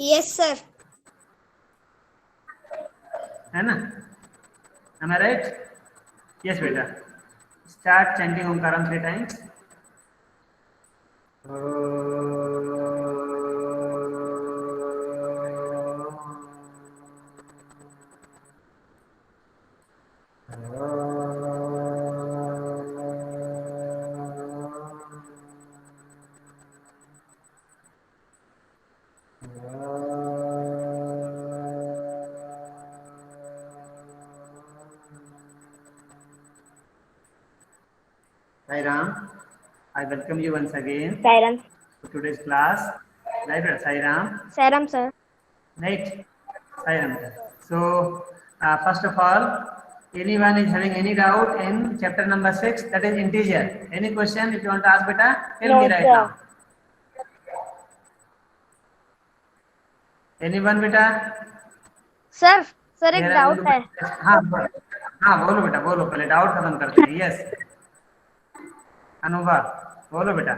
Yes sir. है ना? Am I right? Yes बेटा, start chanting Omkaram 3 times. Sai Ram, I welcome you once again Sairam. to today's class. Right, Sai Ram. Sairam, sir. Right, Sai Ram. So, first of all, anyone is having any doubt in chapter number 6, that is integer? Any question if you want to ask, beta? Tell me No, right sir. now. Anyone, beta? Sir sir एक Here I am doubt going है। to. हाँ बोलो बेटा, बोलो, पहले doubt खत्म करते हैं। यस अनुभा, बोलो बेटा।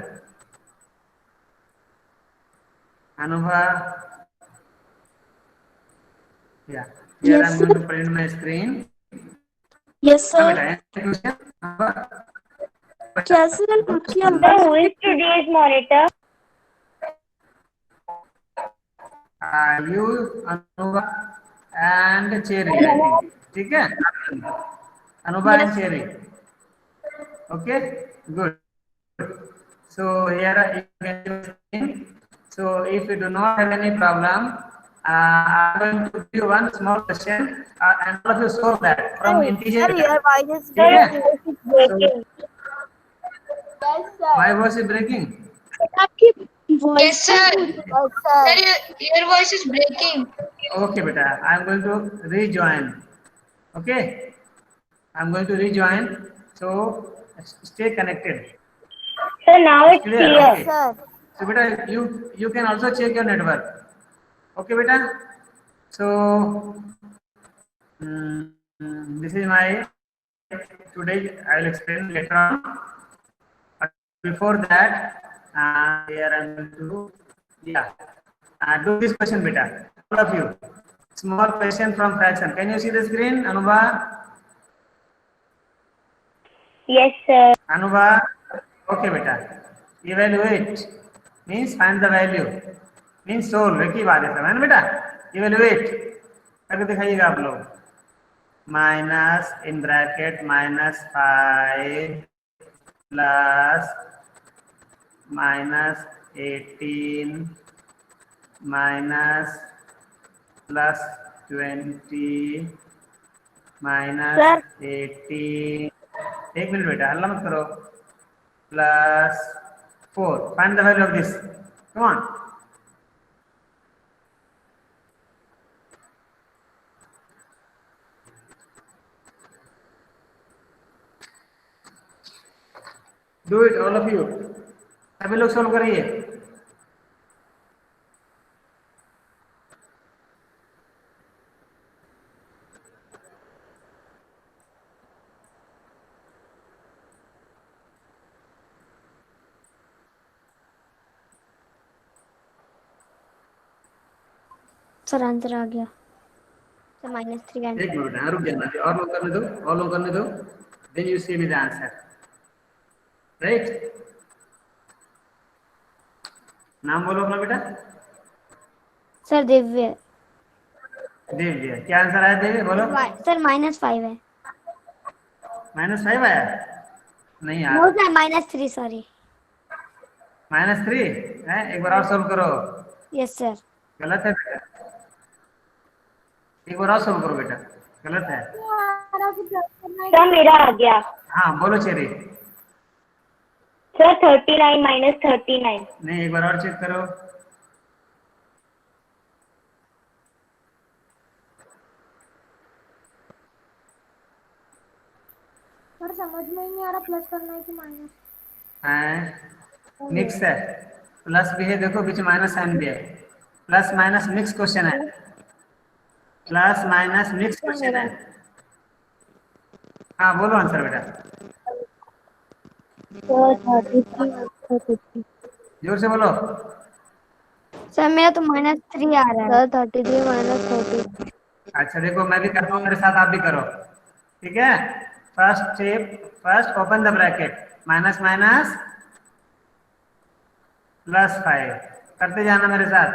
Anubha, yeah, here I yes am going sir. to print my screen. Yes हाँ सर। बेटा, any question? क्या सर पूछिए हम। Sir, who is today's monitor? You, Anubha and Cherry, I think. ठीक है, Anubha and yes. Cherry. Okay, good. So here you can see. So if you do not have any problem, I'm going to give you one small question, and all of you solve that from integer. Sir your voice is ठीक Sir, है? your voice is So breaking. Yes sir. my voice is breaking. आपकी voice Yes, sir. Yes Sir, sir. your voice is breaking. Okay, beta. I'm going to rejoin. Okay, I'm going to rejoin. So stay connected. Sir, now It's it's clear. clear. Yes Okay. Sir. So beta, you can also check your network. Okay, beta. So this is my today. I will explain later on. But before that, here I'm going to do this question, beta. All of you. Small question from fraction. Can you see the screen, Anuba? Yes, sir. Anuba. Okay, beta. Evaluate means find the value. Means solve. एक ही बात है सब है ना बेटा? Evaluate करके दिखाइएगा आप लोग. Minus in bracket -5 plus -18 minus plus 20 minus Sir. 18. एक मिनट बेटा, हल्ला मत करो. Plus 4. Find the value of this. Come on. Do it, all of you. सभी लोग सोल्व करिए. सर आंसर आ गया। सर -3 एक आंसर। मिनट, रुक जाना, और लोग करने दो, और लोग करने दो. Then you see me the answer. Right? नाम बोलो अपना बेटा. सर दिव्य। दिव्य. क्या आंसर आया दिव्य? बोलो. सर -5 है। -5 आया? नहीं नो यार. Sir -3 sorry. -3 है. एक बार और सोल्व करो. Yes sir. गलत है बेटा. एक बार और सोल्व करो बेटा. गलत है. सर मेरा आ गया। हाँ बोलो चेरी. सर 39 -39। नहीं, एक बार और चेक करो. सर समझ में ही नहीं आ रहा प्लस करना है कि माइनस। मिक्स है. प्लस भी है, देखो बीच माइनस साइन भी है. प्लस माइनस मिक्स क्वेश्चन है. प्लस माइनस मिक्स क्वेश्चन है. हाँ बोलो आंसर बेटा. सर 33 -33। जोर से बोलो. सर मेरा तो -3 आ रहा है। सर 33 - 30। अच्छा देखो, मैं भी करता हूँ, मेरे साथ आप भी करो, ठीक है। First step, first open the bracket, minus minus +5, करते जाना मेरे साथ।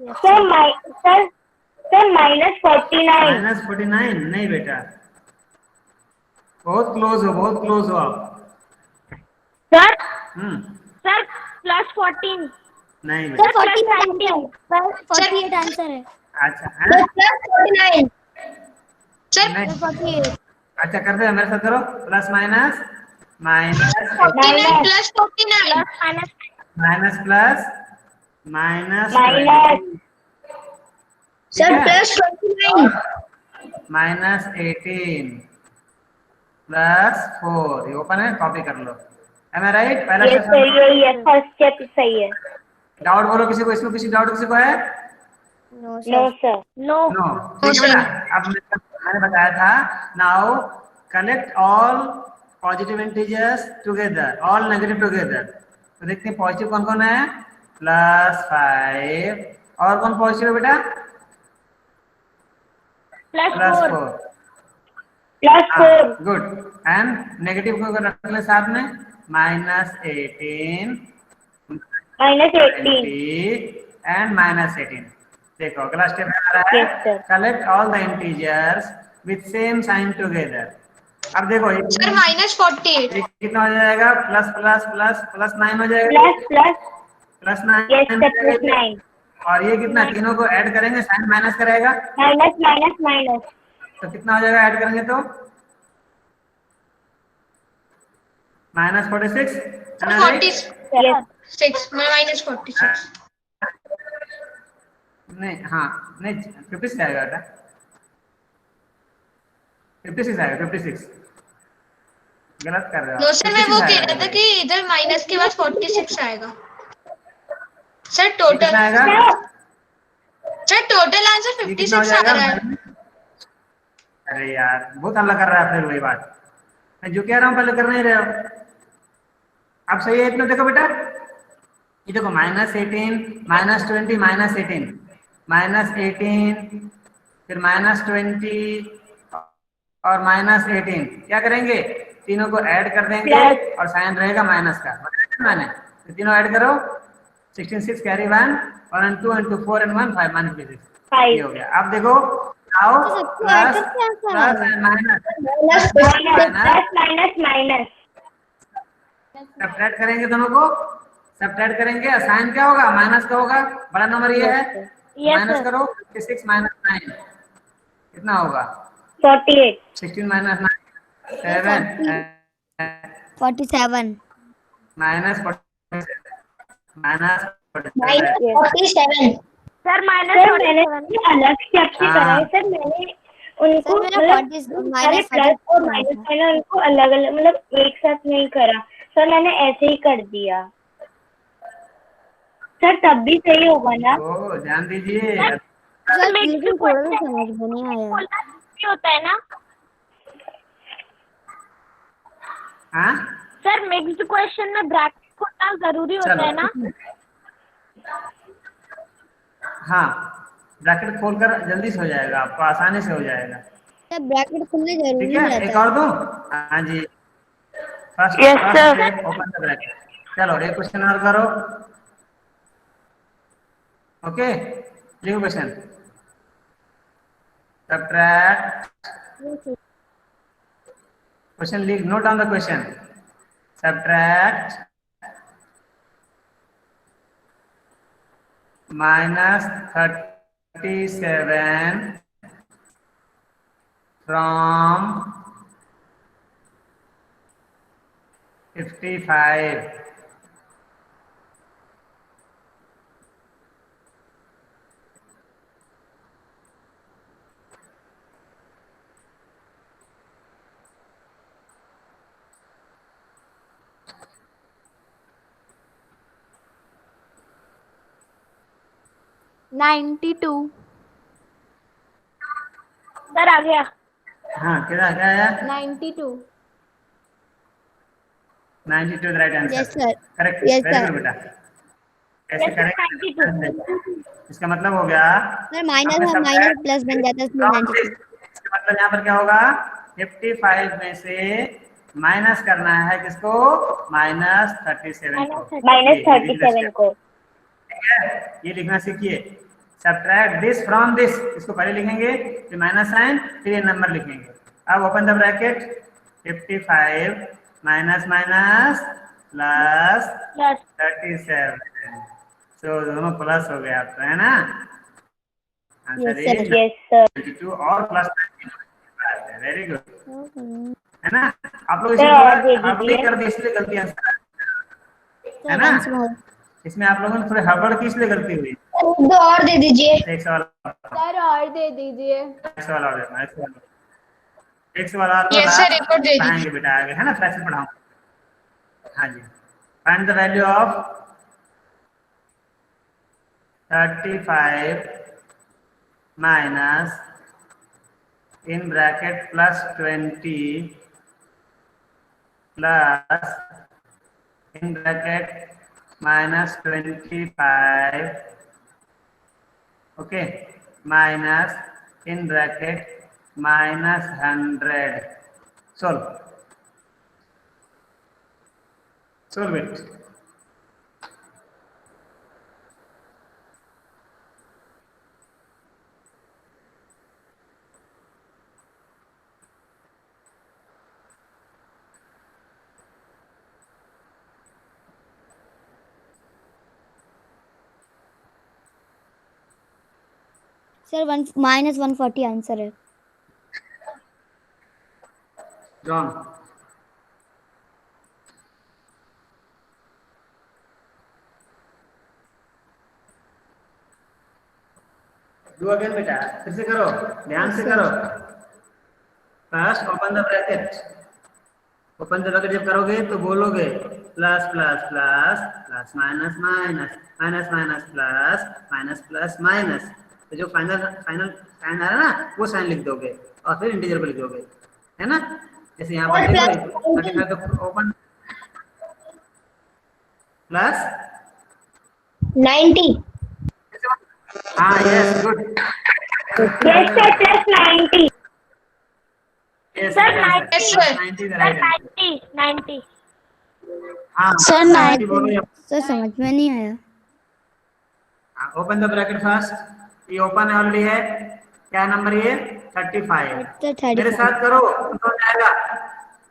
Sir sir -49। -49 नहीं बेटा, बहुत क्लोज हो, बहुत क्लोज हो आप। सर हम्म, सर +14। नहीं सर बेटा। 48 सर 48 आंसर है। अच्छा है, +49 सर नहीं, सर 48। अच्छा करते हैं, मेरे साथ करो, plus minus minus 49 +49 minus plus minus minus 20, ठीक सर है, +29 -18 +4, ये ओपन है, कॉपी कर लो। एम आई राइट? पहला ये सेशन। सही है, फर्स्ट स्टेप सही है। डाउट बोलो किसी को, इसमें किसी डाउट किसी को है? No no sir. Sir, no. No, ठीक है sir. बेटा। अब मैंने बताया था, now collect all positive integers together, all negative together. तो देखते हैं पॉजिटिव कौन कौन है, +5, और कौन पॉजिटिव है बेटा? +4। +4, हाँ +4। गुड। एंड नेगेटिव को अगर रख ले साथ में, -18, -18। 20 एंड -18। देखो अगला स्टेप आ रहा है, yes sir. Collect all the integers with same sign together. अब देखो सर -48 ये कितना हो जाएगा, प्लस प्लस प्लस प्लस 9 हो जाएगा, प्लस प्लस। प्लस यस 9 हो सर, जाएगा ये। +9। और ये कितना, तीनों को ऐड करेंगे, साइन माइनस करेगा, माइनस माइनस माइनस। तो कितना हो जाएगा ऐड करेंगे तो, -46, है ना राइट? 46 -46 नहीं, हाँ नहीं, 56 आएगा बेटा, 56 आएगा, 56, गलत कर रहे हो नो आप, सर, मैं 56 वो कह आएगा रहा देखो था ये। कि इधर माइनस के बाद 46 आएगा। सर ये कितना आएगा, टोटल आंसर ये कितना हो 56 आ जाएगा? रहा है। अरे यार बहुत हल्ला कर रहा है, फिर वही बात, मैं जो कह रहा हूँ पहले कर नहीं रहे हो। अब सही है इतना, देखो बेटा, ये देखो -18, -20, -18, -18, फिर -20 और -18, क्या करेंगे, तीनों को ऐड कर देंगे प्लस। और साइन रहेगा माइनस का, बताया था मैंने। तो तीनों ऐड करो, 16 6 कैरी 1, 1 and 2 and 2 4 and 1 5, -56, ये 5। हो गया। अब देखो आओ, तो सबको ऐड प्लस करके आंसर आ प्लस गया। And minus, minus plus minus minus. Subtract करेंगे दोनों को, सब्ट्रैक्ट करेंगे, साइन क्या होगा, माइनस का होगा, बड़ा नंबर ये है, यस माइनस सर। करो, 6 -9 कितना होगा, 48। 16 -9 सर 7 47। -47, -47 सर मैंने अलग स्टेप से करा है हाँ सर, मैंने उनको सर मेरा मतलब सारे प्लस और -42 माइनस मैंने उनको अलग अलग मतलब एक साथ नहीं करा सर, मैंने ऐसे ही कर दिया सर, तब भी सही होगा ना? तो ध्यान दीजिए। सर लेकिन थोड़ा सा समझ में नहीं आया। होता है ना हाँ सर, मिक्स्ड क्वेश्चन में ब्रैकेट खोलना जरूरी होता चलो, है ना? हाँ ब्रैकेट खोलकर जल्दी से हो जाएगा, आपको आसानी से हो जाएगा, सर ब्रैकेट खुलने ठीक जरूरी है। रहता एक है। और दूं, हाँ जी, first Yes, first sir. Step open the bracket. चलो एक क्वेश्चन और करो, ओके, लिखो क्वेश्चन, सब्ट्रैक्ट, क्वेश्चन लिख, note down the question, subtract -37 from 55, sir आ गया। हाँ क्या क्या आया, 92। 92 the right answer, yes sir. Correct, yes very sir. Good बेटा, कैसे करेंगे इसका मतलब हो गया सर माइनस और माइनस प्लस बन जाता है इसमें 92। इसका मतलब यहाँ पर क्या होगा 55 में से माइनस करना है किसको -37 को -37 को। ठीक है ये लिखना सीखिए सब्ट्रैक्ट दिस फ्रॉम दिस इसको पहले लिखेंगे फिर माइनस साइन फिर ये नंबर लिखेंगे अब open the bracket 55 minus minus plus 37 तो दोनों प्लस हो गया आपका है ना आंसर इज यस सर। 22 और प्लस वेरी गुड है ना आप लोग सर, और दे इसमें हड़बड़ी दीजिए। कर दी इसलिए गलती आंसर है सर ना once more। इसमें आप लोगों ने थोड़ी हड़बड़ की इसलिए गलती हुई दो और दे दीजिए। एक सवाल सर और दे दीजिए। एक सवाल और देना एक सवाल और Yes, sir, report दे दीजिए। पढ़ाएंगे बेटा आगे है ना फ्रैक्शन पढ़ाऊंगा हाँ जी find the value of 35 minus in bracket plus 20 plus in bracket minus 25 okay minus in bracket minus 100 solve it sir -140 answer है। John do again बेटा फिर से करो ध्यान से करो first open the bracket open the bracket जब करोगे तो बोलोगे plus plus plus plus minus minus minus minus plus minus plus minus तो जो फाइनल फाइनल साइन आ रहा है ना वो साइन लिख दोगे और फिर इंटीजर को लिख दोगे है ना जैसे यहाँ पर देखो 35 तो ओपन प्लस 90। हाँ yes good yes sir plus 90। Yes sir, Yes, sir. 90 the right answer 90। हाँ सर 90 बोलो या सर समझ में नहीं आया। ओपन द ब्रैकेट फर्स्ट ये ओपन है ऑलरेडी है क्या नंबर ये 35 तो 35। मेरे साथ करो तो हो जाएगा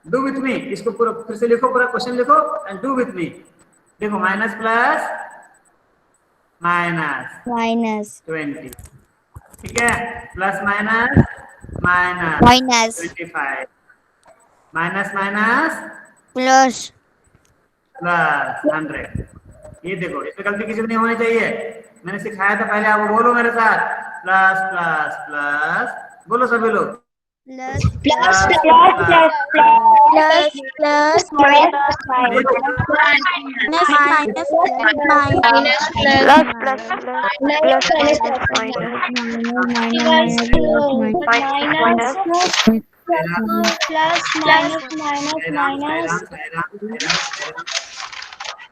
डू विथ मी इसको पूरा फिर से लिखो पूरा क्वेश्चन लिखो एंड डू विथ मी देखो माइनस प्लस माइनस माइनस 20 ठीक है plus minus minus minus 25 minus minus plus plus 100 ये देखो इसमें गलती किसी को नहीं होनी चाहिए मैंने सिखाया था पहले आप बोलो मेरे साथ प्लस प्लस प्लस बोलो सभी लोग plus plus plus plus plus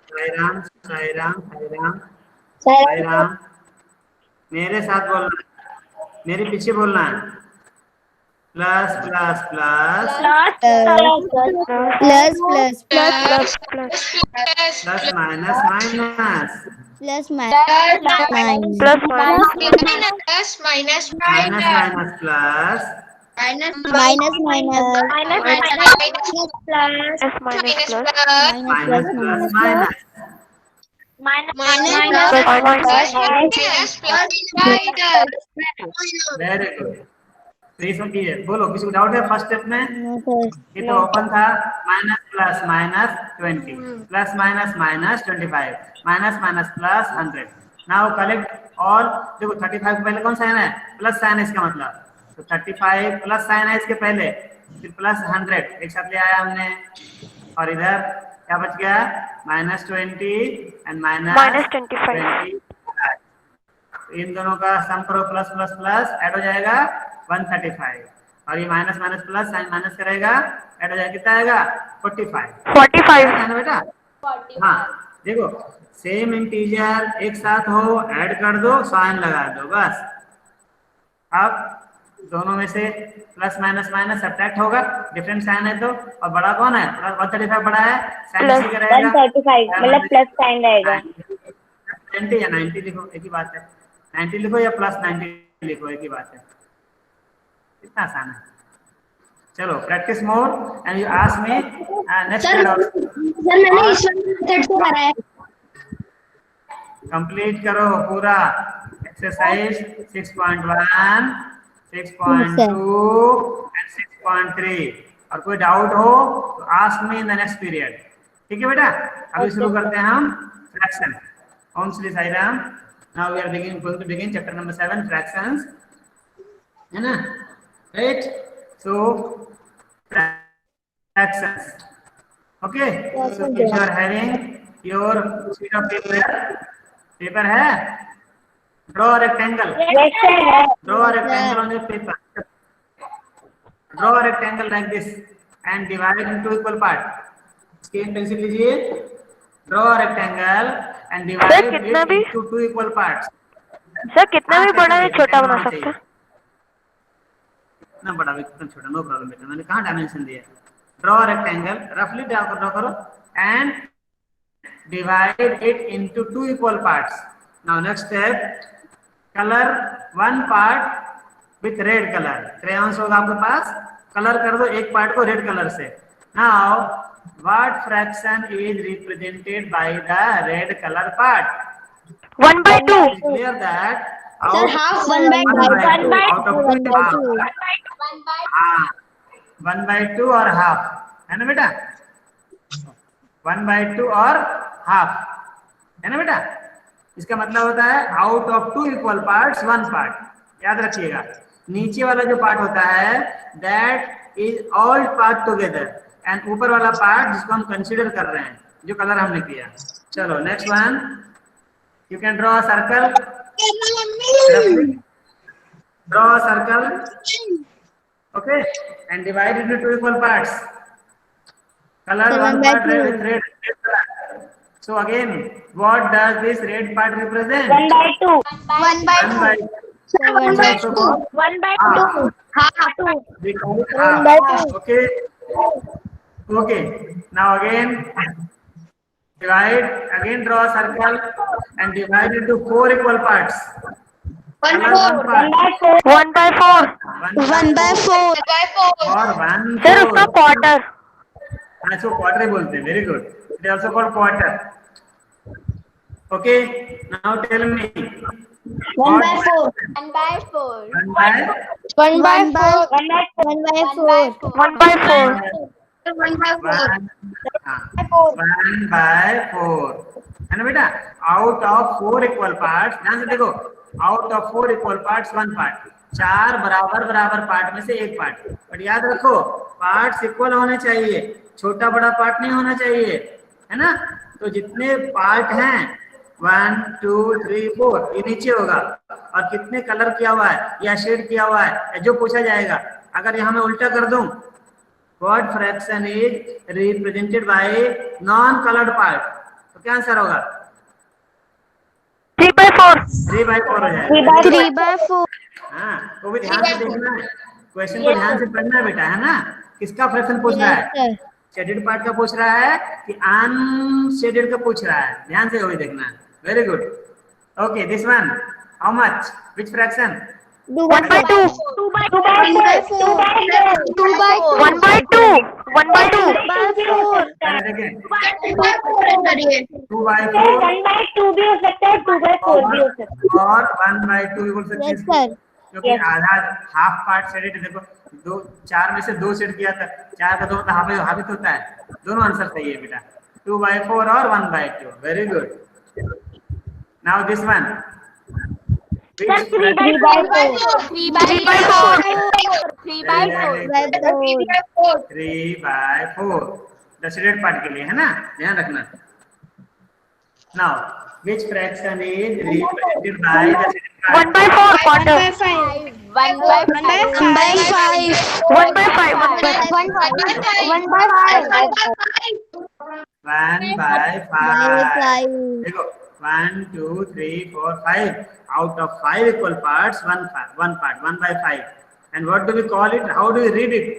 Sairam Sairam Sairam Sairam मेरे साथ बोलना है मेरे पीछे बोलना है plus plus plus plus plus plus minus minus plus minus Plus minus minus minus plus minus minus minus plus minus very good इसमें की है बोलो किसी को डाउट है फर्स्ट स्टेप में ये तो ओपन था minus plus minus 20 plus minus minus 25 minus minus plus 100 now collect all देखो 35 के पहले कौन साइन है प्लस साइन है इसका मतलब तो 35 प्लस साइन है इसके पहले फिर प्लस 100 एक साथ ले आया हमने और इधर क्या बच गया -20 एंड -25 इन दोनों का सम करो प्लस प्लस प्लस ऐड हो जाएगा 135 और ये minus minus plus sign minus करेगा ऐड हो जाएगा कितना आएगा 45 है ना बेटा हाँ देखो सेम इंटीजर एक साथ हो, ऐड कर दो, साइन लगा दो, बस। अब दोनों में से प्लस माइनस माइनस सब्ट्रैक्ट होगा, डिफरेंट साइन है तो। और बड़ा कौन है? प्लस 135 बड़ा है, साइन इसी का रहेगा 135 मतलब प्लस साइन रहेगा। 90 या 90 लिखो, एक ही बात है। 90 लिखो या प्लस 90 लिखो, एक ही बात है। कितना आसान है। चलो practice more and you ask me next sir मैंने इस मेथड से करा है। कंप्लीट करो पूरा एक्सरसाइज 6.1, 6.2 एंड 6.3। और कोई डाउट हो तो ask me in the next period. ठीक है बेटा, अभी शुरू करते हैं हम fraction. Om Shri Sai Ram. Now we are going to begin chapter number 7 fractions, है ना? Right, so fractions, okay. So if you are having your sheet of paper है, draw a rectangle. Yes sir. Draw a rectangle on your paper. Draw a rectangle like this and divide into equal part. Scale pencil लीजिए. Draw a rectangle and divide it into 2 equal parts. Sir कितना भी बड़ा या छोटा बना सकते हैं? कितना बड़ा भी कितना छोटा, नो प्रॉब्लम बेटा। मैंने कहाँ डायमेंशन दिया? Draw a rectangle, roughly draw करो and divide it into 2 equal parts. Now next step, color one part with red color. crayons होगा आपके पास, कलर कर दो एक पार्ट को रेड कलर से। Now what fraction is represented by the red color part? 1/2. It's clear that Sir, half 1/2. out of 2 half. 1/2 और half, है ना बेटा? 1/2 और हाफ, है ना बेटा? इसका मतलब होता है out of 2 equal parts 1 part. याद रखिएगा, नीचे वाला जो पार्ट होता है that is all part together, and ऊपर वाला पार्ट जिसको हम कंसीडर कर रहे हैं, जो कलर हमने किया। चलो next one, you can draw a circle. Draw a circle, okay, and divide it into 2 equal parts. Color one part with red color. So again, what does this red part represent? 1/2. 1/2. 1/2. 1/2. Half. We call it half. Okay. Okay. Now again, divide. Again, draw a circle and divide it into 4 equal parts. 1/4. 1/4. 1/4. Or 1/4. Sir उसका quarter. हाँ, इसको quarter बोलते हैं। Very good, it is also called quarter. Okay, now tell me 1/4. 1/4. 1/4 है ना बेटा? Out of 4 equal parts, ध्यान से देखो, out of 4 equal parts 1 part. 4 बराबर बराबर पार्ट में से 1 पार्ट। बट याद रखो, पार्ट्स इक्वल होने चाहिए, छोटा बड़ा पार्ट नहीं होना चाहिए, है ना? तो जितने पार्ट हैं 1 2 3 4 ये नीचे होगा, और कितने कलर किया हुआ है या शेड किया हुआ है जो पूछा जाएगा। अगर यहाँ मैं उल्टा कर दूं, what fraction is represented by non coloured part, तो क्या आंसर होगा? 3/4। 3/4 हो जाएगा। 3/4. हाँ, तो भी ध्यान से देखना है, क्वेश्चन को ध्यान से पढ़ना है बेटा, है ना? किसका फ्रैक्शन पूछ रहा है? शेडेड पार्ट का पूछ रहा है कि अनशेडेड का पूछ रहा है? ध्यान से वही देखना है। Very good. Okay, this one, how much, which fraction? 1/2। 2/4. पहले देखें, 2/4 1/2 भी हो सकता है, 2/4 भी हो सकता है। और 1/2 भी बोल सकते हैं, क्योंकि आधा हाफ पार्ट शेडेड। देखो, 4 में से 2 शेड किया था, 4 का 2 हाफ ही तो होता है। दोनों आंसर सही है बेटा, 2/4 और 1/2। Very good. Now this one, 3/4 the shaded part के लिए, है ना? ध्यान रखना। Now which fraction is represented by the shaded part? 1/4 quarter. 1/5. 1/5। 1/5। देखो 1 2 3 4 5 out of 5 equal parts one part 1/5 and what do we call it, how do we read it,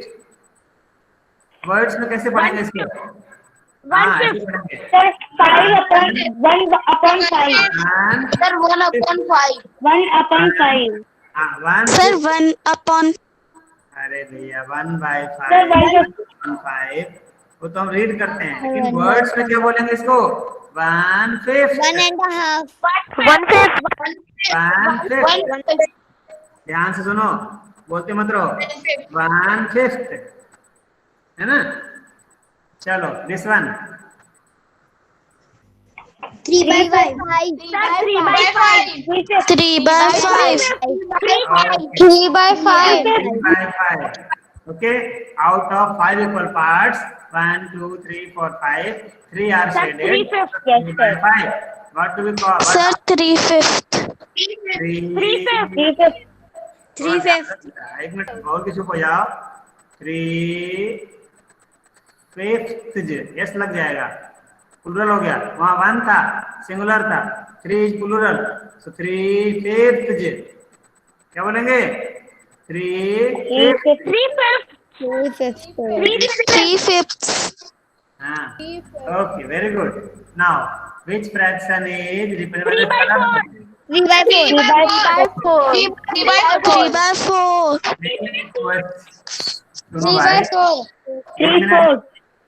words में कैसे पढ़ेंगे इसको? हाँ ऐसे पढ़ेंगे सर 1/5 Sir, 1/5. 1/5 हाँ 1 सर 1/5 अरे भैया 1/5 सर 1/5 वो तो हम रीड करते हैं, लेकिन वर्ड्स में क्या बोलेंगे इसको? 1/5 1.5 1/5 1/5 ध्यान से सुनो, बोलते मत रहो, 1/5 है ना। चलो this one 3/5 3/5 3/5 okay, out of 5 equal parts 1 2 3 4 5 3 are shaded 3/5 what do we call sir 3/5 3/5 एक मिनट और किसी को जाओ 3/5 यस लग जाएगा, प्लूरल हो गया, वहां 1 था सिंगुलर था, 3 इज प्लूरल, सो 3/5 क्या बोलेंगे? 3/5 हाँ okay very good. Now which fraction is represented by the color? 3/4 3/4 सुनो भाई, एक मिनट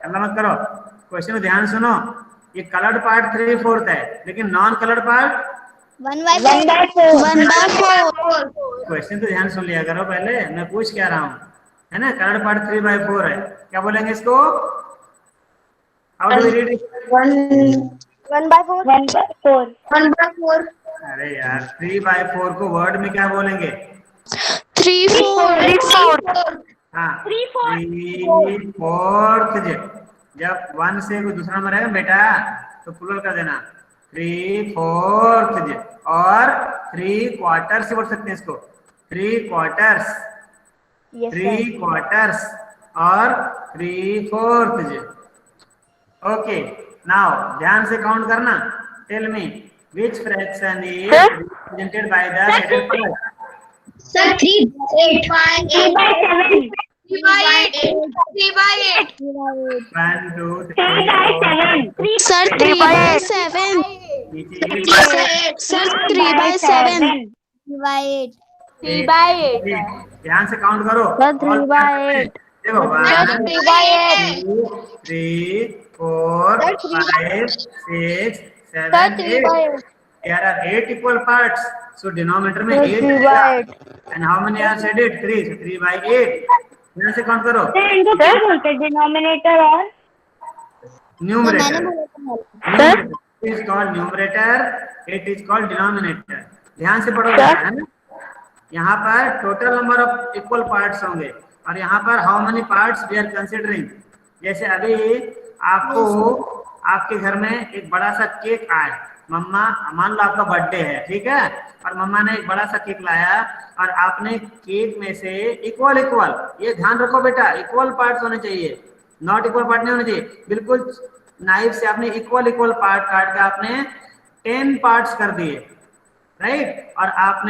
हल्ला मत करो, क्वेश्चन में ध्यान सुनो, ये कलर्ड पार्ट 3/4 है, लेकिन नॉन कलर्ड पार्ट 1/4 क्वेश्चन तो ध्यान सुन लिया करो पहले, मैं पूछ क्या रहा हूँ, है ना। कलर्ड पार्ट 3/4 है, क्या बोलेंगे इसको? How do we read it? 1/4 अरे यार 3/4 को वर्ड में क्या बोलेंगे? 3/4 हाँ 3/4 जब 1 से कोई दूसरा नंबर आएगा बेटा तो प्लूरल कर देना 3/4 और 3/4 से बोल सकते हैं इसको, 3/4 3/4 और 3/4 ओके। नाउ ध्यान से काउंट करना, tell me which fraction is represented by the shaded color? Sir, 3/8. 1 2 3 sir 3/7 sir 3/7 3/8. ध्यान से काउंट करो, 3/8 देखो 1 2 3 4 5 6 7 8 there are 8 equal parts, so denominator में 8 and how many are shaded? 3, so 3/8 ध्यान से काउंट करो। सर इनको क्या बोलते हैं, डिनोमिनेटर और numerator is called numerator, it is called denominator। ध्यान से पढ़ोगे है ना। यहाँ पर total number of equal parts होंगे और यहाँ पर how many parts we are considering. जैसे अभी आपको आपके घर में एक बड़ा सा केक आया, मम्मा मान लो आपका बर्थडे है, ठीक है, और मम्मा ने एक बड़ा सा केक लाया और आपने केक में से इक्वल ये ध्यान रखो बेटा, इक्वल पार्ट्स होने चाहिए, नॉट इक्वल पार्ट नहीं होने चाहिए, बिल्कुल नाइफ से आपने इक्वल पार्ट काट के आपने 10 पार्ट्स कर दिए, राइट। और आप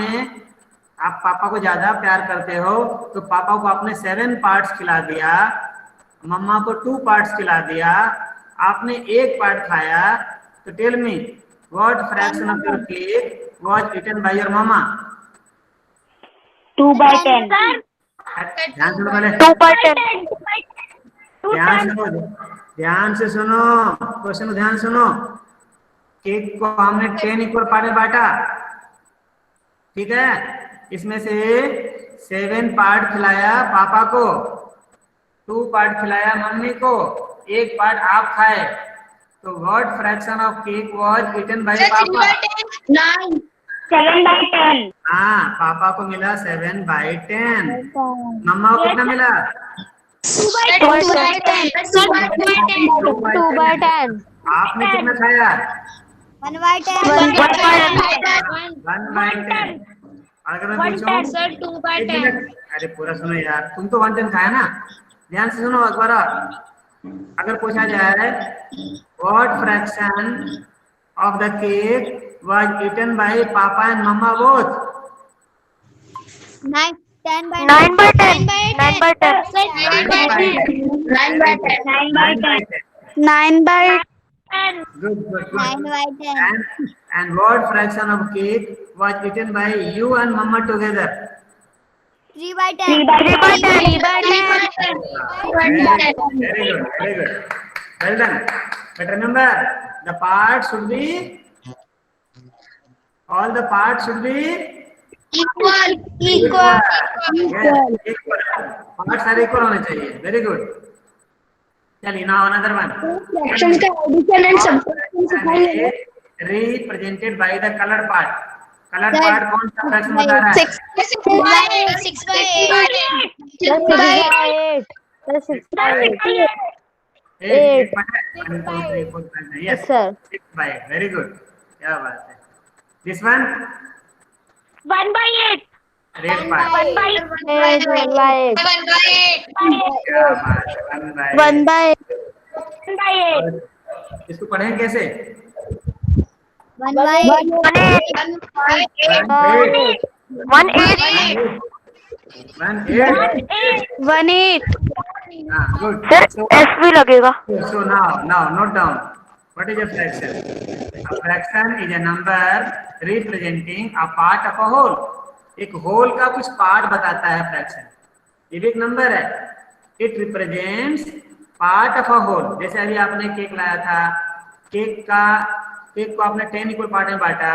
पापा को ज्यादा प्यार करते हो तो पापा को आपने 7 पार्ट्स खिला दिया, मम्मा को 2 पार्ट्स खिला दिया, आपने 1 पार्ट खाया, तो tell me what fraction of your cake was eaten by your mamma? 2/10 ध्यान सुनो पहले, 2/10 ध्यान से सुनो क्वेश्चन को, ध्यान सुनो। केक को हमने 10 इक्वल पार्ट में बांटा, ठीक है, इसमें से 7 पार्ट खिलाया पापा को, 2 पार्ट खिलाया मम्मी को, 1 पार्ट आप खाए, तो what fraction of cake was eaten by papa? 7/10 हाँ पापा को मिला 7/10, मम्मा को कितना मिला? 2/10 आपने कितना खाया? 1/10 1/10। अगर मैं पूछूं सर 2/10 अरे पूरा सुनो यार, तुम तो 1/10 खाया ना, ध्यान से सुनो एक बार। अगर पूछा जाए What fraction of the cake was eaten by Papa and Mama both? 9, 10 by 9 by 10. 9 by 10. 9 by 10. 9 by 10. 9 by 10. 9 by Good, good, good. 9 by 10. And what fraction of cake was eaten by you and Mama together? 3 by 10. 3 by 10. 3 by 10. Very good, very good. Well done. But remember, the parts should be, all the parts should be Equal. equal. Yes, equal. Parts are equal होने चाहिए. Very good. चलिए, now another one. Fractions का addition and subtraction सिखाएंगे. Represented by the colored part. Colored part कौन सा fraction बता रहा है? 6 by 8. 6 by 8. 6 by 8. 6 by 8. 8. 1, 2, 3, 4, 5, 6. Yes, sir. 6 by 8. Very good. क्या बात है? This one? 1 by 8. Red part. 1 by 8. 1 by 8. 1 by 8. क्या बात है? 1 by 8. 1 by 8. 1 by 8. इसको पढ़ें कैसे? 1 by 8. 1 8. 1 8. 1 8. 1 8. 1 8. Good. Sir, S भी लगेगा. So now note down. What is a fraction? A fraction is a number representing a part of a whole. एक whole का कुछ part बताता है fraction. ये भी एक number है. It represents part of a whole. जैसे अभी आपने केक लाया था, केक को आपने 10 इक्वल पार्ट में बांटा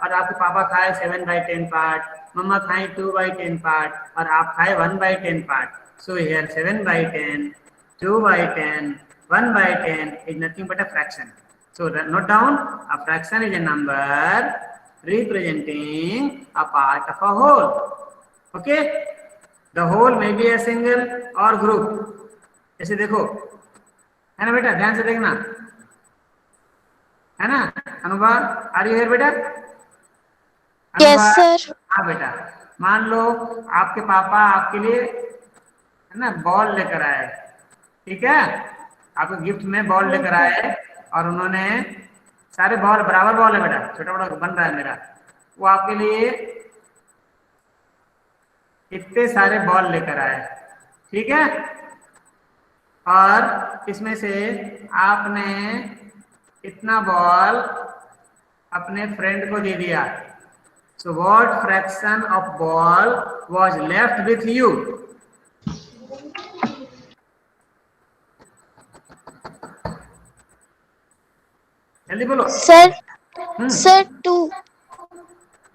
और आपके पापा खाए 7 by 10 पार्ट, मम्मा खाए 2 by 10 पार्ट और आप खाए 1 by 10 part. So here 7 by 10, 2 by 10, 1 by 10 is nothing but a fraction. So note down, a fraction is a number representing a part of a whole. Okay? The whole may be a single or group. ऐसे देखो, है ना बेटा, ध्यान से देखना, है ना? अनुभव, are you here बेटा? Yes, sir. हाँ बेटा, मान लो आपके पापा आपके लिए, है ना, बॉल लेकर आए, ठीक है? आपको गिफ्ट में बॉल लेकर आए और उन्होंने सारे बॉल, बराबर बॉल है बेटा, छोटा बड़ा बन रहा है मेरा, वो आपके लिए इतने सारे बॉल लेकर आए, ठीक है? और इसमें से आपने इतना बॉल अपने फ्रेंड को दे दिया. So what fraction of ball was left with you? जल्दी बोलो. Sir, sir 2.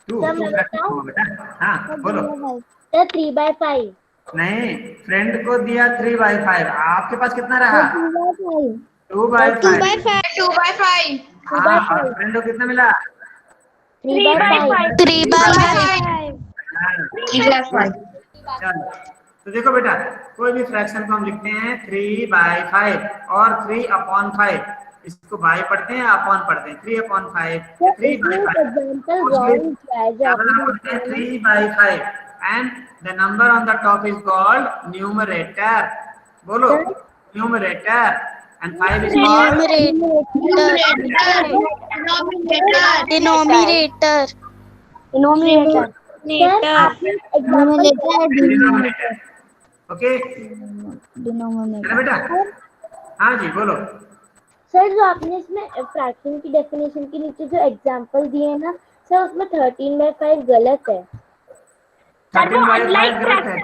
2 fraction हुआ बेटा. हाँ बोलो. Sir 3 by 5. नहीं, फ्रेंड को दिया 3 by 5. आपके पास कितना रहा? 2 by 5. 2 by 5. 2 by 5. हाँ, और फ्रेंड को कितना मिला? 3 by 5. 3 by 5. हाँ. चलो, तो देखो बेटा, कोई भी फ्रैक्शन को हम लिखते हैं 3 by 5 और 3 upon 5. इसको बाय पढ़ते हैं, अपॉन पढ़ते हैं. 3 upon 5, 3 by 5. क्या पढ़ते हैं? 3 by 5. And the number on the top is called numerator. बोलो, numerator. And 5 is called Denominator. denominator. Okay? है बेटा? हाँ जी, बोलो. सर जो आपने इसमें फ्रैक्शन की डेफिनेशन के नीचे जो एग्जांपल दिए हैं ना सर, उसमें 13 by 5 गलत है. 13 by 5 गलत है.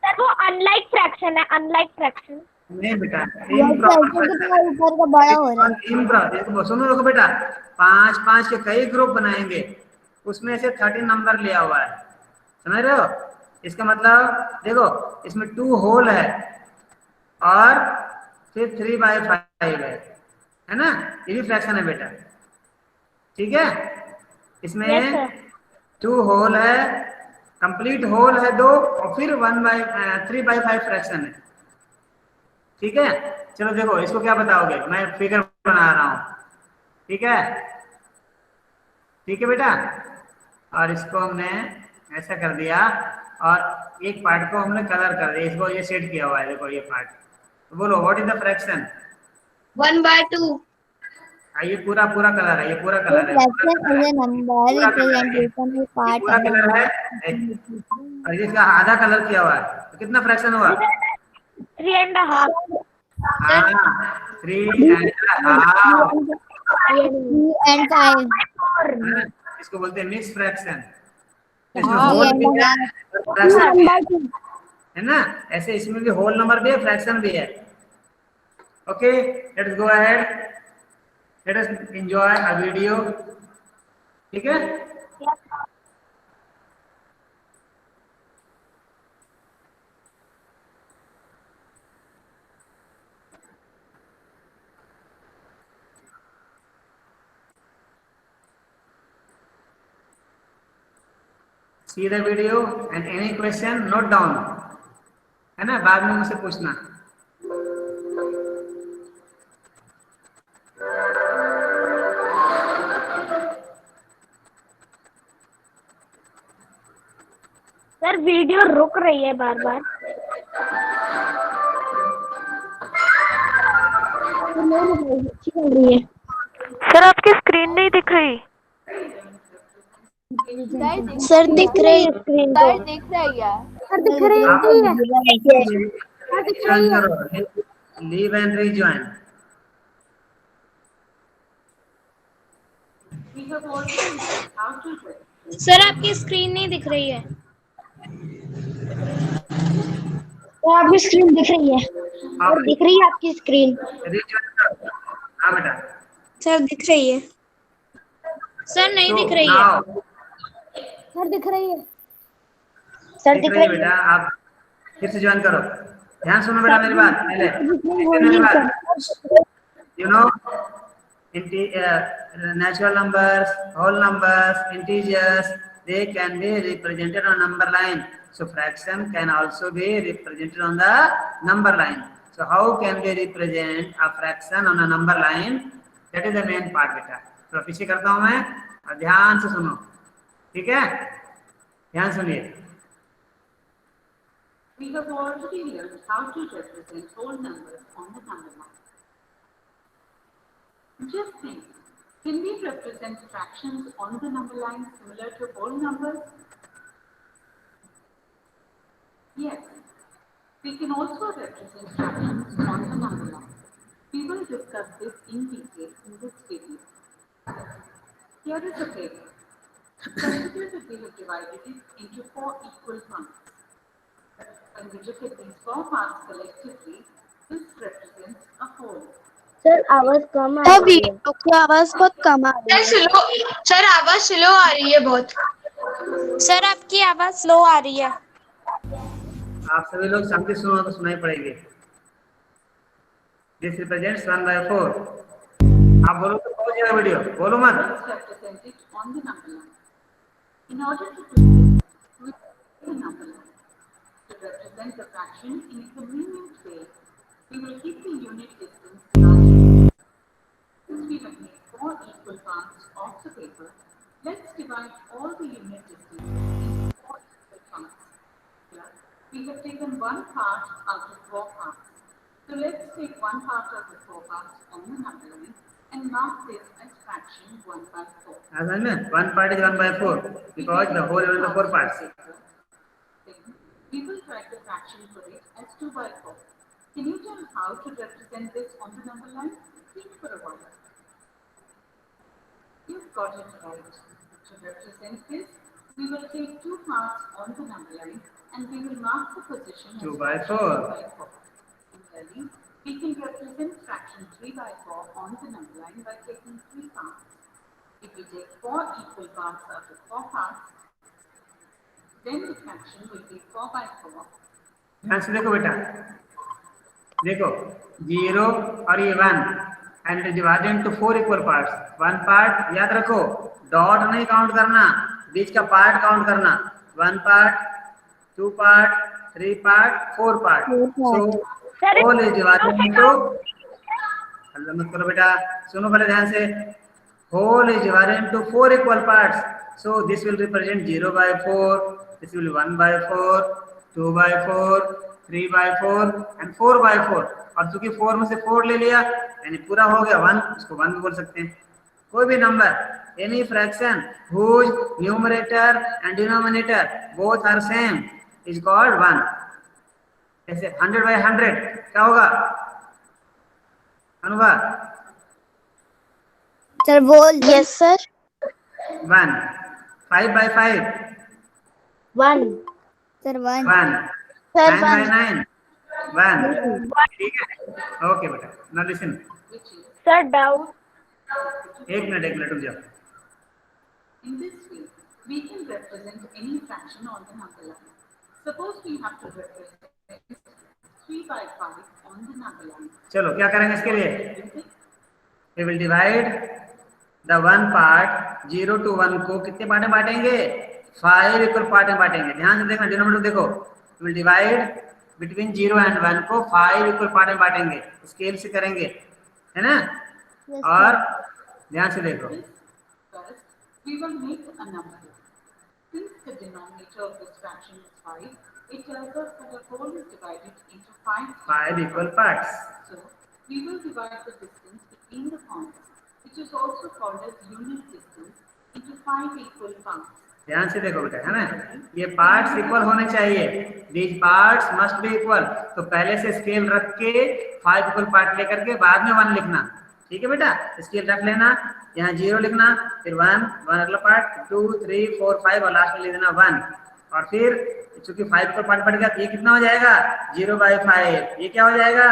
सर वो अनलाइक फ्रैक्शन है, अनलाइक फ्रैक्शन. नहीं बेटा, improper का बड़ा हो रहा है. देखो सुनो, देखो बेटा, 5 के कई ग्रुप बनाएंगे, उसमें से 13 नंबर लिया हुआ है, समझ रहे हो? इसका मतलब देखो, इसमें 2 होल है और फिर 3 by 5 है ना? ये भी फ्रैक्शन है बेटा, ठीक है? इसमें 2 होल है, कंप्लीट होल है 2 और फिर 3 by 5 फ्रैक्शन है, ठीक है? चलो देखो, इसको क्या बताओगे? मैं फिगर बना रहा हूँ, ठीक है? ठीक है बेटा, और इसको हमने ऐसा कर दिया और एक पार्ट को हमने कलर कर दिया, इसको ये सेट किया हुआ है, देखो ये पार्ट. तो बोलो, व्हाट इज द फ्रैक्शन? 1/2. ये पूरा पूरा कलर है, ये पूरा कलर है, fraction is a number पूरा कलर है, representation of ये part पूरा and कलर है। और जिसका आधा कलर किया हुआ है तो कितना फ्रैक्शन हुआ? 3.5. हाँ, 3.5। 3 and 5. इसको बोलते हैं मिक्स फ्रैक्शन। इसमें हाँ, होल भी है और फ्रैक्शन भी है ना? ऐसे इसमें भी होल नंबर भी है, फ्रैक्शन भी है। Okay, let's go ahead, let us enjoy a video. ठीक है, see the video and any question note down, है ना? बाद में मुझसे पूछना। सर वीडियो रुक रही है बार बार। अच्छी चल रही है। सर आपकी स्क्रीन नहीं दिख रही। सर दिख रही स्क्रीन तो दिख रही है। सर दिख रही है। ज्वाइन करो, लीव एंड रीजॉइन। सर आपकी स्क्रीन नहीं दिख रही है। तो आपकी स्क्रीन दिख रही है और दिख रही है आपकी स्क्रीन। रीजॉइन करो। हाँ बेटा, सर दिख रही है। सर नहीं दिख रही है। नाउ सर दिख रही है। सर दिख रही है बेटा, आप फिर से ज्वाइन करो। ध्यान सुनो बेटा मेरी बात पहले, मेरी बात। You know, natural numbers, whole numbers, integers, they can be represented on number line. So fraction can also be represented on the number line. So how can we represent a fraction on a number line? That is the main part बेटा। तो पीछे करता हूँ मैं, और ध्यान से सुनो, ठीक है? ध्यान सुनिए। We have already learned how to represent whole numbers on the number line. Just think, can we represent fractions on the number line similar to whole numbers? Yes, we can also represent fractions on the number line. We will discuss this in detail in this video. Here is a table. Consider that we have divided it into 4 equal parts. When we look at these 4 parts collectively, this represents a whole. Sir आवाज कम आ रही है। Video की आवाज बहुत कम आ रही है। Slow, sir आवाज slow आ रही है बहुत। सर आपकी आवाज स्लो आ रही है। आप सभी लोग शांति सुनो तो सुनाई पड़ेगी। This represents 1/4। आप बोलो तो हो जाएगा वीडियो, बोलो मत। Let's represent it on the number line. In order to do this, we use the number line. To represent the fraction in a convenient way, we will keep the unit distance large. Since we have made 4 equal parts of the paper, let's divide all the unit distance into 4 equal parts. Here, we have taken 1 part out of 4 parts. So let's take 1 part of the 4 parts on the number line and mark this as fraction 1/4. समझ में? 1 part is 1/4 because the whole is the 4 parts. Then we will write the fraction for it as 2/4. Can you tell how to represent this on the number line? Think for a while. You've got it right. To represent this, we will take 2 parts on the number line and we will mark the position as 2/4. 2/4. Similarly, we can represent fraction 3/4 on the number line by taking 3 parts. If we take 4 equal parts out of 4 parts, then the fraction will be 4/4. ध्यान से देखो बेटा, देखो 0 और ये 1 and it is divided into 4 equal parts. 1 part याद रखो, dot नहीं काउंट करना, बीच का पार्ट काउंट करना। 1 part, 2 part, 3 part, 4 part. So whole is divided into, हल्ला मत करो बेटा, सुनो पहले ध्यान से। Whole is divided into 4 equal parts. So this will represent 0/4, this will be 1/4, 2/4, 3/4 and 4/4। और चूंकि 4 में से 4 ले लिया यानी पूरा हो गया 1, इसको 1 भी बोल सकते हैं। कोई भी number any fraction whose numerator and denominator both are same is called 1। जैसे 100/100 क्या होगा अनुभव? सर बोल। Yes, sir. 1। 5/5 1 सर 1। 1। Sir, 9/9 1। ठीक है, ओके बेटा। Now listen, sir doubt. एक मिनट रुक जाओ। In this way, we can represent any fraction on the number line. Suppose we have to represent 3/5 on the number line. चलो क्या करेंगे इसके लिए? We will divide the one part 0 to 1 को कितने पार्ट में बांटेंगे? 5 इक्वल पार्ट में बांटेंगे। ध्यान से देखना, डिनोमिनेटर देखो। We will divide between 0 and 1 को 5 इक्वल पार्ट में बांटेंगे, स्केल से करेंगे, है ना? और ध्यान से देखो, First, we will make a number. Since the denominator of this fraction is 5, it tells us that the whole is divided into 5 equal parts। So, we will divide the distance between the points, which is also called as unit distance, into 5 equal parts. ध्यान से देखो बेटा, है ना? ये parts equal होने चाहिए। These parts must be equal. तो पहले से स्केल रख के 5 इक्वल पार्ट लेकर के बाद में 1 लिखना। ठीक है बेटा, स्केल रख लेना, यहाँ 0 लिखना, फिर 1 अगला पार्ट, 2 3 4 5 और लास्ट में लिख देना 1। और फिर चूंकि 5 इक्वल पार्ट बढ़ गया तो ये कितना हो जाएगा? 0/5। ये क्या हो जाएगा?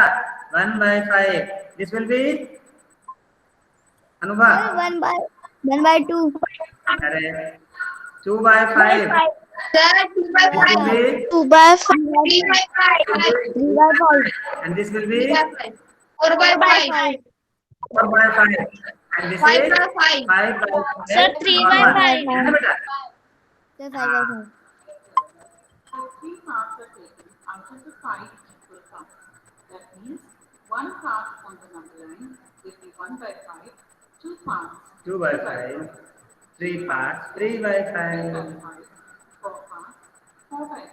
1/5। दिस विल बी अनुभव 1/2। अरे 2/5। Sir, 2/5 2/5. 3/5। and this will be 4/5. 4/5 and this is 5/5. 5/5। Sir, 3/5. है ना बेटा? Sir 5/5। So, 3 parts are taken out of the 5 equal parts. That means 1 part on the number line will be 1/5, 2 parts 2/5, 3 parts 3/5। 3/5, 4 parts 4/5.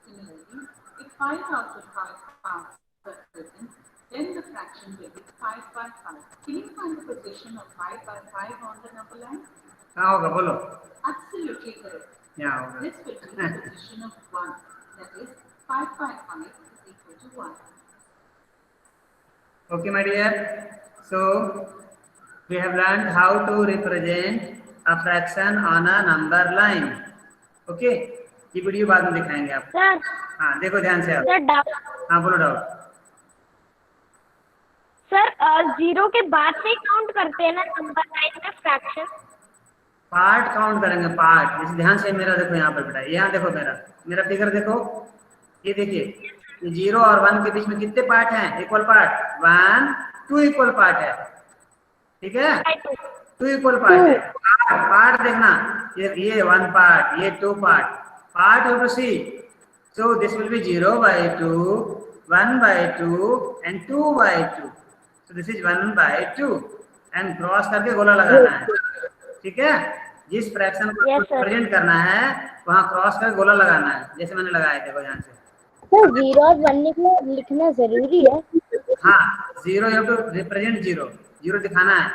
Similarly, if 5 out of 5 parts are present, then the fraction will be 5/5. Can you find the position of 5/5 on the number line? कहाँ होगा बोलो? Absolutely correct. यहाँ होगा। This will be the position of 1. That is, 5/5 is equal to 1. Okay my dear, so we have learned how to represent a fraction on a number line। okay, ये video बाद में दिखाएंगे आपको। Sir हाँ देखो ध्यान से आप। Sir doubt. हाँ बोलो डाउट। सर 0 के बाद से काउंट करते हैं ना नंबर लाइन में फ्रैक्शन? पार्ट काउंट करेंगे, पार्ट। जैसे ध्यान से मेरा देखो यहाँ पर बेटा, यहाँ देखो मेरा फिगर देखो, ये देखिए, ये 0 और 1 के बीच में कितने पार्ट हैं? इक्वल पार्ट 1 2 इक्वल पार्ट है। ठीक है, 2 इक्वल पार्ट है। पार्ट देखना, ये 1 पार्ट, ये 2 part you too see. So this will be 0/2, 1/2 and 2/2। So this is 1/2 and cross करके गोला लगाना है। ठीक है, जिस फ्रैक्शन को रिप्रेजेंट करना है वहां क्रॉस कर गोला लगाना है, जैसे मैंने लगाया देखो ध्यान से। सर 0 और 1 लिखना जरूरी है? हाँ, 0 यू टू रिप्रेजेंट 0 दिखाना है।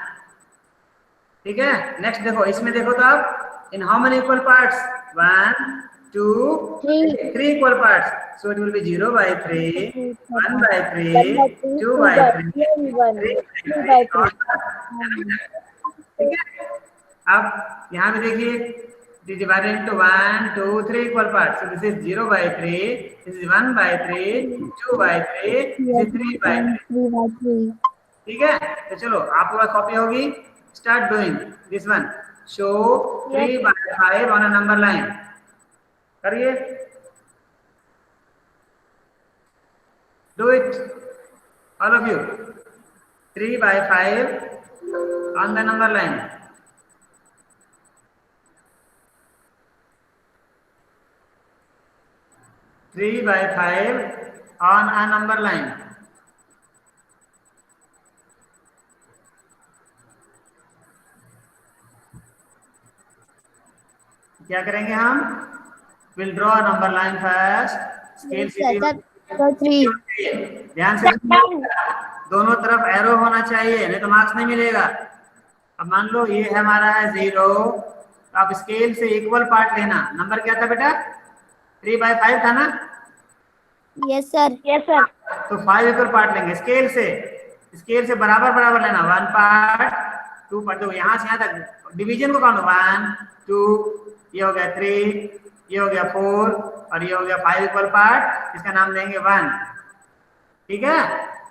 ठीक है, नेक्स्ट देखो, इसमें देखो तो आप in how many equal parts? 1 2 3 equal parts. So it will be 0/3, 1/3, 2/3, 3/3। ठीक है, अब यहाँ पे देखिए divided into 1 2 3 equal part. So this is 0/3, this is 1/3, 2/3, this is 3/3। ठीक है, तो चलो आप लोग कॉपी होगी। Start doing this one. Show 3/5 on a number line. करिए, do it all of you. 3/5 on the number line। Three by 5 on a number line। क्या करेंगे हम? We'll draw a number line first. Scale सीधी ध्यान से दोनों तरफ arrow होना चाहिए, नहीं तो मार्क्स नहीं मिलेगा। अब मान लो ये है हमारा है 0, तो आप स्केल से इक्वल पार्ट लेना। नंबर क्या था बेटा? 3/5 था ना? Yes sir. तो 5 इक्वल पार्ट लेंगे स्केल से बराबर बराबर लेना। 1 पार्ट 2 पार्ट, तो यहाँ से यहाँ तक डिवीजन को काउंट 1 2, ये हो गया 3, ये हो गया 4 और ये हो गया 5 इक्वल पार्ट, इसका नाम देंगे 1। ठीक है,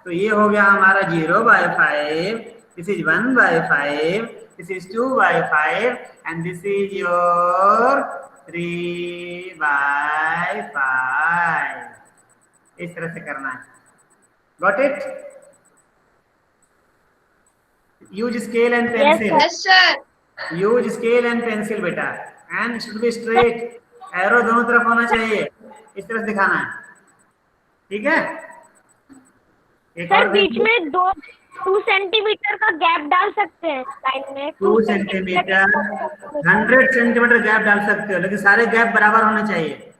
तो ये हो गया हमारा 0/5, this is 1/5, this is 2/5 and this is your 3/5। इस तरह से करना है। Got it? Use scale and pencil. Yes, sir. Use scale and pencil बेटा, and should be straight. Arrow दोनों तरफ होना चाहिए, इस तरह से दिखाना है। ठीक है, एक और बीच में 2 सेंटीमीटर का गैप डाल सकते हैं लाइन में। 2 सेंटीमीटर 100 सेंटीमीटर गैप डाल सकते हो, लेकिन सारे गैप बराबर होने चाहिए।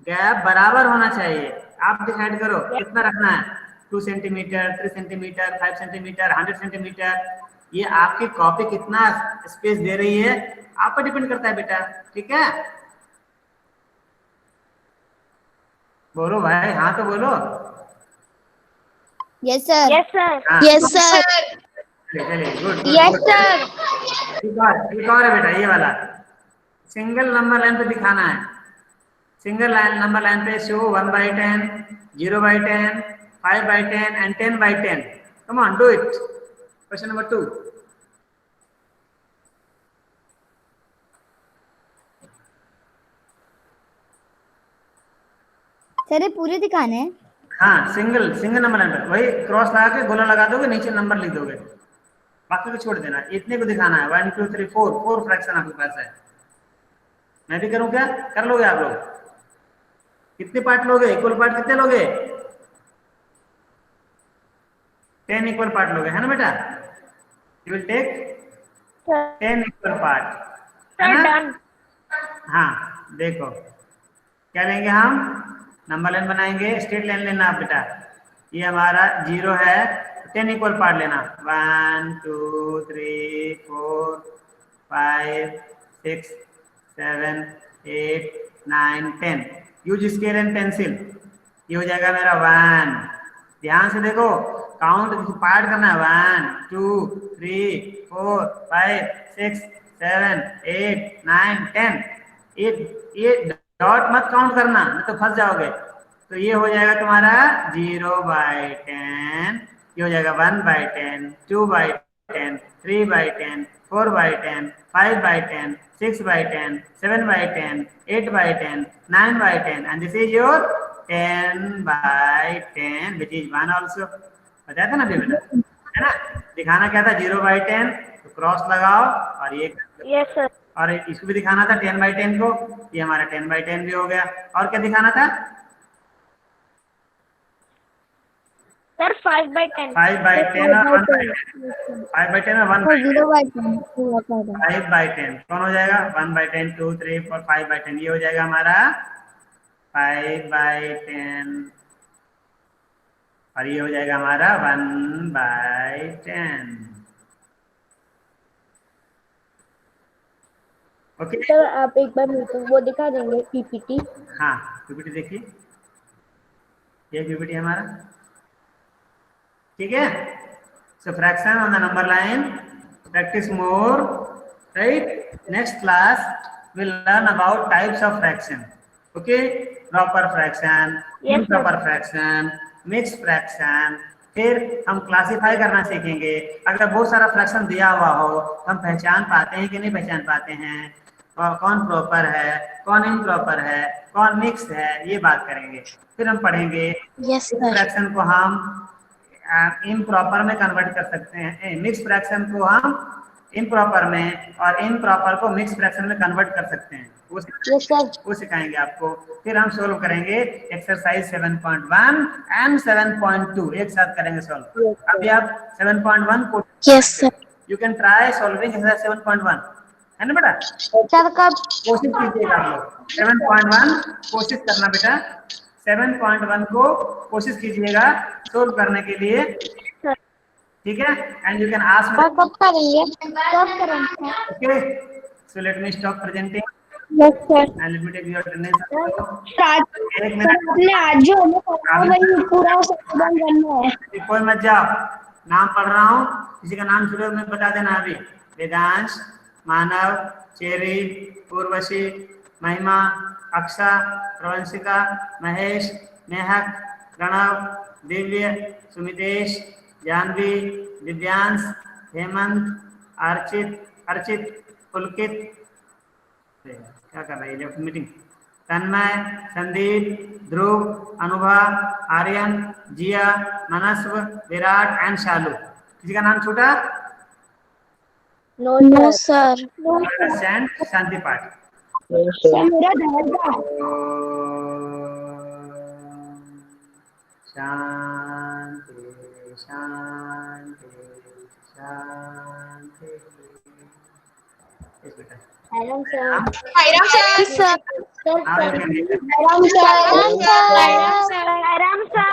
गैप बराबर होना चाहिए। आप डिसाइड करो कितना रखना है, 2 सेंटीमीटर, 3 सेंटीमीटर, 5 सेंटीमीटर, 100 सेंटीमीटर। ये आपकी कॉपी कितना स्पेस दे रही है आप पर डिपेंड करता है बेटा। ठीक है, बोलो भाई, हाँ तो बोलो। Yes sir. हाँ, यस सर। चलिए गुड। Yes sir. एक और है बेटा, ये वाला सिंगल नंबर लाइन पे दिखाना है। सिंगल लाइन नंबर लाइन पे show 1/10, 0/10, 5/10 and 10/10. Come on, do it. Question number 2. Sir ये पूरे दिखाने हैं? हाँ, सिंगल नंबर लाइन पे वही क्रॉस लगा के गोला लगा दोगे, नीचे नंबर लिख दोगे, बाकी को छोड़ देना। इतने को दिखाना है। 1 2 3 4 फ्रैक्शन आपके पास है। मैं भी करूँ क्या? कर लोगे आप लोग? कितने पार्ट लोगे? इक्वल पार्ट कितने लोगे? 10 इक्वल पार्ट लोगे, है ना बेटा? You will take 10 equal part, है ना? हाँ, देखो क्या लेंगे हम? नंबर लाइन बनाएंगे, स्ट्रेट लाइन लेना आप बेटा। ये हमारा 0 है, 10 इक्वल पार्ट लेना। 1 2 3 4 5 6 7 8 9 10। Use scale and pencil. ये हो जाएगा मेरा 1। ध्यान से देखो, काउंट पार्ट करना है। 1 2 3 4 5 6 7 8 9 10। ये डॉट मत काउंट करना, नहीं तो फंस जाओगे। तो ये हो जाएगा तुम्हारा 0/10, ये हो जाएगा 1/10, 2/10, 3/10, 4/10, 5/10, 6/10, 7/10, 8/10, 9/10 and this is your 10/10 which is 1 also। बताया था ना अभी बेटा, है ना? दिखाना क्या था? 0/10, तो क्रॉस लगाओ और ये यस सर। और इसको भी दिखाना था 10/10 को। ये हमारा 10/10 भी हो गया। और क्या दिखाना था? सर 5/10। 5/10 और 1/10। 5/10 और 1/10। 0/10। 5/10 कौन हो जाएगा? 1/10 2 3 4 5/10। ये हो जाएगा हमारा 5/10 और ये हो जाएगा हमारा 1/10। ओके सर आप एक बार मुझे वो दिखा देंगे पीपीटी? हाँ, पीपीटी देखिए, ये पीपीटी हमारा। ठीक है, so fraction on the number line, practice more, right? Next class will learn about types of fraction. Okay, proper fraction, improper fraction, mix fraction. फिर हम क्लासिफाई करना सीखेंगे। अगर बहुत सारा फ्रैक्शन दिया हुआ हो, हम पहचान पाते हैं कि नहीं पहचान पाते हैं, और कौन प्रॉपर है, कौन इम्प्रॉपर है, कौन मिक्स है, ये बात करेंगे। फिर हम पढ़ेंगे यस सर। फ्रैक्शन को हम इम्प्रॉपर में कन्वर्ट कर सकते हैं, मिक्स फ्रैक्शन को हम इम्प्रॉपर में, और इम्प्रॉपर को मिक्स फ्रैक्शन में कन्वर्ट कर सकते हैं। वो सिखाएंगे आपको। फिर हम सोल्व करेंगे एक्सरसाइज 7.1 एंड 7.2 एक साथ करेंगे सोल्व। अभी आप 7.1 को yes sir. You can try solving exercise 7.1। है ना बेटा? सर कब? कोशिश कीजिएगा आप लोग 7.1 कोशिश करना बेटा, 7.1 को कोशिश कीजिएगा सोल्व करने के लिए, ठीक है? एंड यू कैन आस्क और कब करेंगे? कब करेंगे? Okay, so let me stop presenting yes sir. And let me take your attendance. एक मिनट, आपने आज जो हमें पढ़ाया वही पूरा संशोधन करना है। कोई मत जाओ, नाम पढ़ रहा हूँ, किसी का नाम शुरू में बता देना अभी। वेदांश, मानव, चेरी, पूर्वशी, महिमा, अक्षा, प्रवंशिका, महेश, नेहक, प्रणव, दिव्य, सुमितेश, जानवी, दिव्यांश, हेमंत, अर्चित, पुलकित, क्या कर रही है मीटिंग, तन्मय, संदीप, ध्रुव, अनुभा, आर्यन, जिया, मनस्व, विराट एंड शालू। किसी का नाम छूटा? No sir. शांति पाठ। मेरा दर्द शांति शांति शांति। बेटा Hello, sir. Hiram sir. Sir, हाँ, sir.